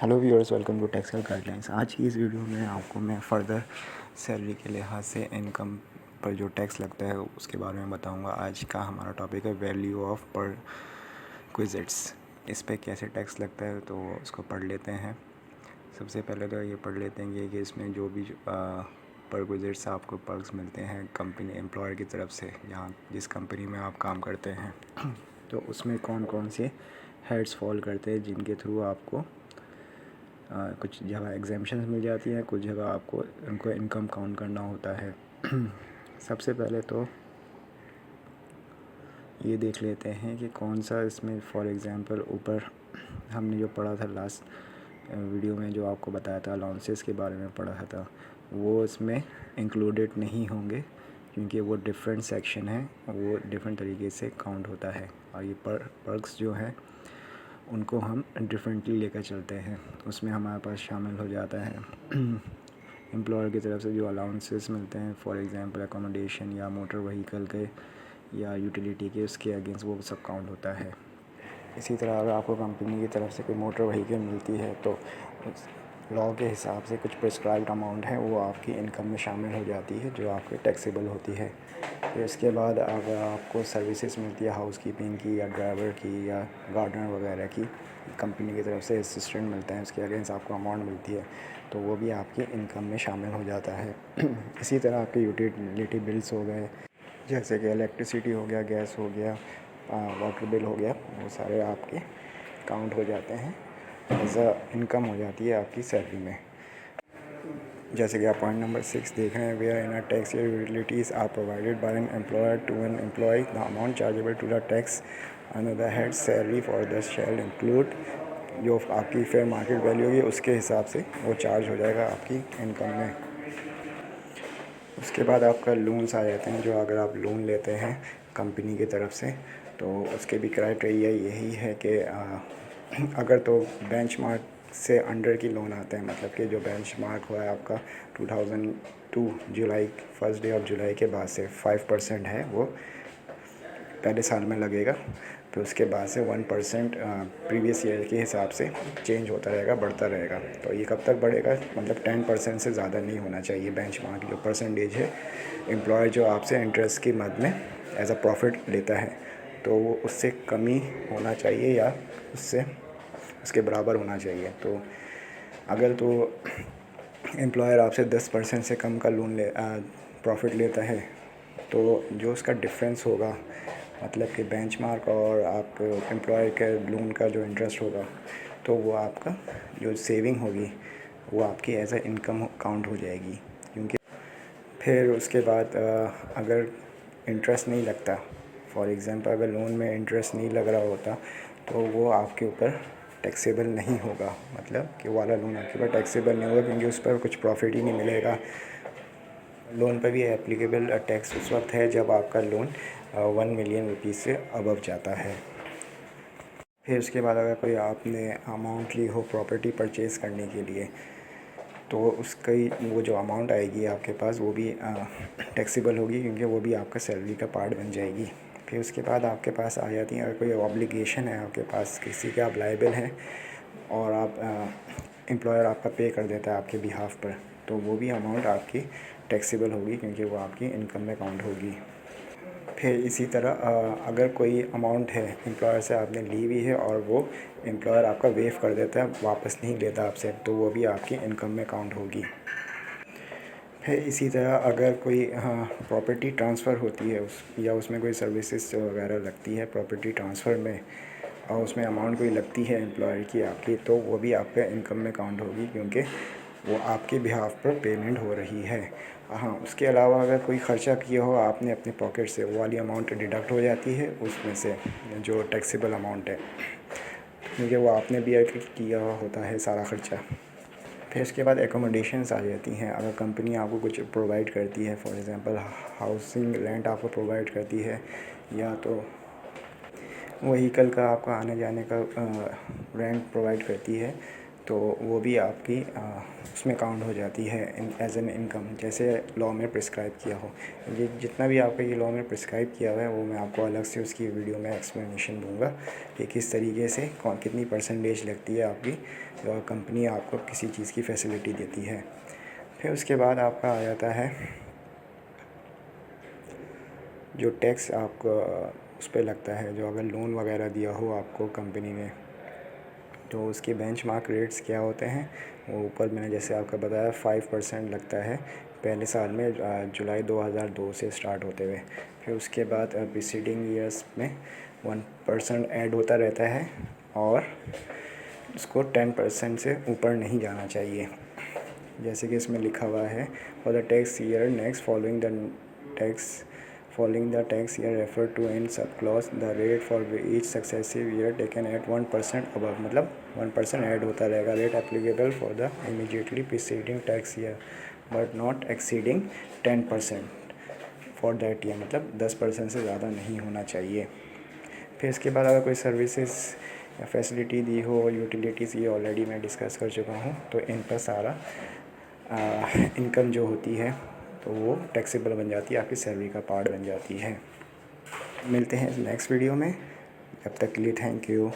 Hello viewers, welcome to Taxal guidelines. आज की इस वीडियो में आपको मैं फ़र्दर सैलरी के लिहाज से इनकम पर जो टैक्स लगता है उसके बारे में बताऊंगा। आज का हमारा टॉपिक है वैल्यू ऑफ पर क्विजिट्स। इस पे कैसे टैक्स लगता है तो उसको पढ़ लेते हैं। सबसे पहले तो ये पढ़ लेते हैं कि इसमें जो भी पर क्विजिट्स आपको पर्क्स मिलते हैं कंपनी एम्प्लॉयर की तरफ से, यहाँ जिस कंपनी में आप काम करते हैं तो उसमें कौन कौन से हेड्स फॉल करते हैं जिनके थ्रू आपको कुछ जगह एग्जामेशंस मिल जाती हैं, कुछ जगह आपको उनको इनकम काउंट करना होता है। सबसे पहले तो ये देख लेते हैं कि कौन सा इसमें, फॉर एग्ज़ाम्पल ऊपर हमने जो पढ़ा था लास्ट वीडियो में, जो आपको बताया था अलाउंसेस के बारे में पढ़ा था, वो इसमें इंक्लूडेड नहीं होंगे क्योंकि वो डिफरेंट सेक्शन है, वो डिफरेंट तरीके से काउंट होता है। और ये पर्क्स जो हैं उनको हम डिफरेंटली लेकर चलते हैं। उसमें हमारे पास शामिल हो जाता है एम्प्लॉयर की तरफ से जो अलाउंसेस मिलते हैं, फॉर एग्ज़ाम्पल अकोमोडेशन या मोटर व्हीकल के या यूटिलिटी के, उसके अगेंस्ट वो सब काउंट होता है। इसी तरह अगर आपको कंपनी की तरफ से कोई मोटर व्हीकल मिलती है तो लॉ के हिसाब से कुछ प्रिस्क्राइब्ड अमाउंट है वो आपकी इनकम में शामिल हो जाती है, जो आपके टैक्सेबल होती है। फिर इसके बाद अगर आपको सर्विसेज मिलती है हाउस कीपिंग की या ड्राइवर की या गार्डनर वगैरह की, कंपनी की तरफ से असिस्टेंट मिलते हैं, उसके अगेंस्ट आपको अमाउंट मिलती है, तो वो भी आपकी इनकम में शामिल हो जाता है। इसी तरह आपके यूटिलिटी बिल्स हो गए, जैसे कि इलेक्ट्रिसिटी हो गया, गैस हो गया, वाटर बिल हो गया, वो सारे आपके काउंट हो जाते हैं, एज अ इनकम हो जाती है आपकी सैलरी में। जैसे कि आप पॉइंट नंबर 6 देख रहे हैं, वेयर इन अ टैक्स या utilities are provided by an employer to an employee, the amount chargeable to the tax under the head salary for the shall include, जो आपकी फेयर मार्केट वैल्यू होगी उसके हिसाब से वो चार्ज हो जाएगा आपकी इनकम में। उसके बाद आपका लोन्स आ जाते हैं, जो अगर आप लोन लेते हैं कंपनी की तरफ से तो उसके भी क्राइटेरिया यही है कि अगर तो बेंचमार्क से अंडर की लोन आते हैं, मतलब कि जो बेंचमार्क हुआ है आपका 2002 जुलाई, फर्स्ट डे ऑफ जुलाई के बाद से 5% है, वो पहले साल में लगेगा। फिर उसके बाद से 1% प्रीवियस ईयर के हिसाब से चेंज होता रहेगा, बढ़ता रहेगा। तो ये कब तक बढ़ेगा, मतलब 10% से ज़्यादा नहीं होना चाहिए बेंचमार्क जो परसेंटेज है। एम्प्लॉयर जो आपसे इंटरेस्ट की मद में एज अ प्रॉफिट लेता है तो वो उससे कमी होना चाहिए या उससे उसके बराबर होना चाहिए। तो अगर तो एम्प्लॉयर आपसे 10% से कम का लोन प्रॉफिट लेता है तो जो उसका डिफरेंस होगा, मतलब कि बेंचमार्क और आप एम्प्लॉयर के लोन का जो इंटरेस्ट होगा, तो वो आपका जो सेविंग होगी वो आपकी एज अ इनकम काउंट हो जाएगी। क्योंकि फिर उसके बाद अगर इंटरेस्ट नहीं लगता, फॉर एग्ज़ाम्पल अगर लोन में इंटरेस्ट नहीं लग रहा होता तो वो आपके ऊपर टैक्सेबल नहीं होगा, मतलब कि वाला लोन आपके ऊपर टैक्सेबल नहीं होगा क्योंकि उस पर कुछ प्रॉफिट ही नहीं मिलेगा। लोन पर भी एप्लीकेबल टैक्स उस वक्त है जब आपका लोन 1 मिलियन रुपीज़ से अबव जाता है। फिर उसके बाद अगर कोई आपने अमाउंट ली हो प्रॉपर्टी परचेज़ करने के लिए तो उसकी वो जो अमाउंट आएगी आपके पास वो भी टैक्सेबल होगी क्योंकि वो भी आपका सैलरी का पार्ट बन जाएगी। फिर उसके बाद आपके पास आ जाती है, अगर कोई ऑब्लिगेशन है आपके पास, किसी के आप लायबल हैं और आप एम्प्लॉयर आपका पे कर देता है आपके बिहाफ पर, तो वो भी अमाउंट आपकी टैक्सेबल होगी क्योंकि वो आपकी इनकम में काउंट होगी। फिर इसी तरह अगर कोई अमाउंट है एम्प्लॉयर से आपने ली हुई है और वो एम्प्लॉयर आपका वेव कर देता है, वापस नहीं लेता आपसे, तो वो भी आपकी इनकम में काउंट होगी। फिर इसी तरह अगर कोई प्रॉपर्टी ट्रांसफ़र होती है या उसमें कोई सर्विसेज वगैरह लगती है प्रॉपर्टी ट्रांसफ़र में और उसमें अमाउंट कोई लगती है एम्प्लॉयर की आपकी, तो वो भी आपके इनकम में काउंट होगी क्योंकि वो आपके बिहाफ पर पेमेंट हो रही है। हाँ, उसके अलावा अगर कोई ख़र्चा किया हो आपने अपने पॉकेट से, वो वाली अमाउंट डिडक्ट हो जाती है उसमें से जो टैक्सेबल अमाउंट है, क्योंकि वो आपने भी किया होता है सारा ख़र्चा। फिर इसके बाद एकोमोडेशंस आ जाती हैं। अगर कंपनी आपको कुछ प्रोवाइड करती है, फॉर एग्ज़ाम्पल हाउसिंग रेंट आपको प्रोवाइड करती है या तो व्हीकल का आपका आने जाने का रेंट प्रोवाइड करती है, तो वो भी आपकी उसमें काउंट हो जाती है एज एन इनकम, जैसे लॉ में प्रिस्क्राइब किया हो। ये जितना भी आपका ये लॉ में प्रिस्क्राइब किया हुआ है वो मैं आपको अलग से उसकी वीडियो में एक्सप्लेनेशन दूंगा कि किस तरीके से कितनी परसेंटेज लगती है आपकी कंपनी आपको किसी चीज़ की फैसिलिटी देती है। फिर उसके बाद आपका आ जाता है जो टैक्स आपको उस पर लगता है, जो अगर लोन वगैरह दिया हो आपको कंपनी ने तो उसके बेंचमार्क रेट्स क्या होते हैं वो ऊपर मैंने जैसे आपका बताया 5% लगता है पहले साल में, जुलाई 2002 से स्टार्ट होते हुए। फिर उसके बाद प्रीसीडिंग ईयर्स में 1% ऐड होता रहता है और उसको 10% से ऊपर नहीं जाना चाहिए। जैसे कि इसमें लिखा हुआ है for the tax year next following the tax year refer to in sub clause the rate for each successive year taken at 1% above, मतलब 1% ऐड होता रहेगा rate applicable for the immediately preceding tax year but not exceeding 10% for that year, मतलब 10% से ज़्यादा नहीं होना चाहिए। फिर इसके बाद अगर कोई सर्विसेज या फैसिलिटी दी हो, यूटिलिटीज़, ये ऑलरेडी मैं डिस्कस कर चुका हूँ, तो इन पर सारा इनकम जो होती है तो वो टैक्सेबल बन जाती है, आपकी सैलरी का पार्ट बन जाती है। मिलते हैं नेक्स्ट वीडियो में, तब तक के लिए थैंक यू।